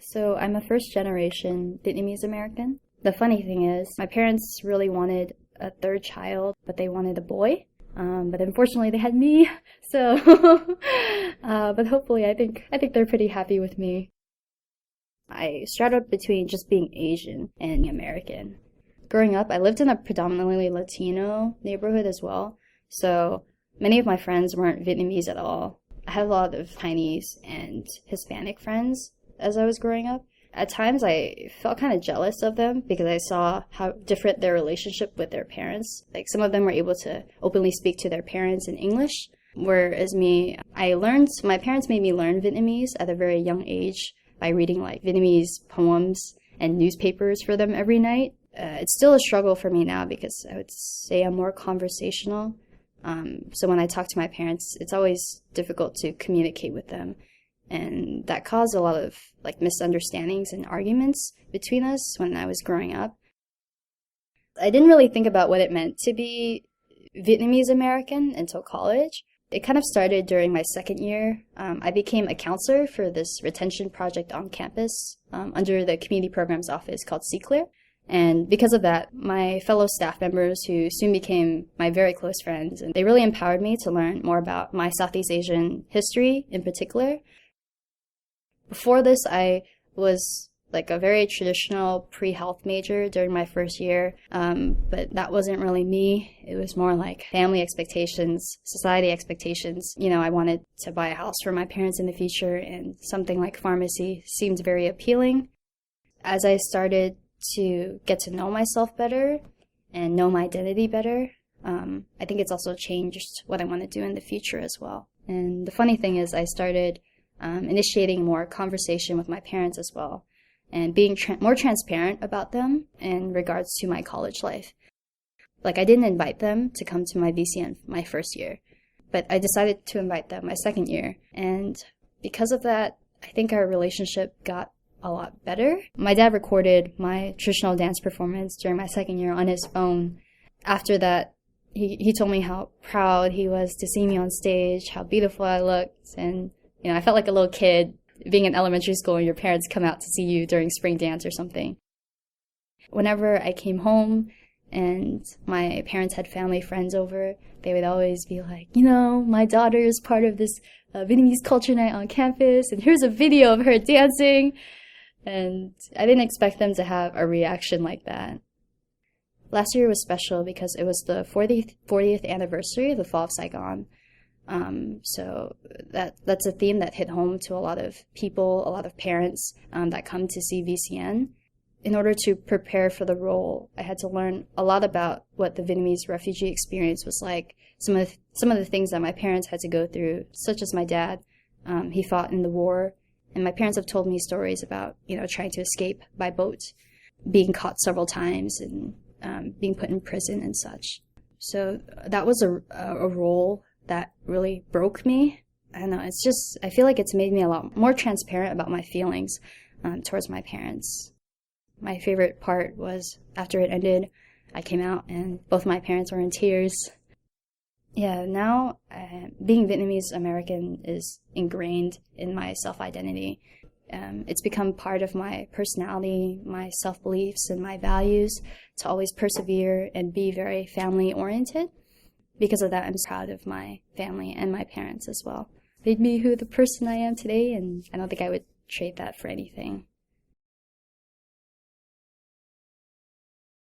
So I'm a first generation Vietnamese American. The funny thing is, my parents really wanted a third child, but they wanted a boy. But unfortunately they had me, so, but hopefully I think they're pretty happy with me. I straddled between just being Asian and American. Growing up, I lived in a predominantly Latino neighborhood as well, so many of my friends weren't Vietnamese at all. I had a lot of Chinese and Hispanic friends as I was growing up. At times, I felt kind of jealous of them because I saw how different their relationship with their parents. Like, some of them were able to openly speak to their parents in English, whereas me, my parents made me learn Vietnamese at a very young age by reading, like, Vietnamese poems and newspapers for them every night. It's still a struggle for me now because I would say I'm more conversational. So when I talk to my parents, it's always difficult to communicate with them. And that caused a lot of misunderstandings and arguments between us when I was growing up. I didn't really think about what it meant to be Vietnamese American until college. It kind of started during my second year. I became a counselor for this retention project on campus under the community programs office called CCLEAR. And because of that, my fellow staff members, who soon became my very close friends, and they really empowered me to learn more about my Southeast Asian history in particular. Before this, I was like a very traditional pre-health major during my first year, but that wasn't really me. It was more like family expectations, society expectations. You know, I wanted to buy a house for my parents in the future, and something like pharmacy seemed very appealing. As I started to get to know myself better and know my identity better, I think it's also changed what I want to do in the future as well. And the funny thing is, I started initiating more conversation with my parents as well, and being more transparent about them in regards to my college life. Like, I didn't invite them to come to my VCN my first year, but I decided to invite them my second year. And because of that, I think our relationship got a lot better. My dad recorded my traditional dance performance during my second year on his phone. After that, he told me how proud he was to see me on stage, how beautiful I looked, and you know, I felt like a little kid being in elementary school and your parents come out to see you during spring dance or something. Whenever I came home and my parents had family friends over, they would always be like, you know, my daughter is part of this Vietnamese culture night on campus, and here's a video of her dancing. And I didn't expect them to have a reaction like that. Last year was special because it was the 40th anniversary of the Fall of Saigon. So that's a theme that hit home to a lot of people, a lot of parents that come to see VCN. In order to prepare for the role, I had to learn a lot about what the Vietnamese refugee experience was like. Some of the things that my parents had to go through, such as my dad. He fought in the war, and my parents have told me stories about, you know, trying to escape by boat, being caught several times, and being put in prison and such. So that was a role that really broke me. I don't know, I feel like it's made me a lot more transparent about my feelings towards my parents. My favorite part was after it ended, I came out and both my parents were in tears. Yeah, now being Vietnamese American is ingrained in my self-identity. It's become part of my personality, my self-beliefs, and my values to always persevere and be very family-oriented. Because of that, I'm proud of my family and my parents as well. Made me the person I am today, and I don't think I would trade that for anything.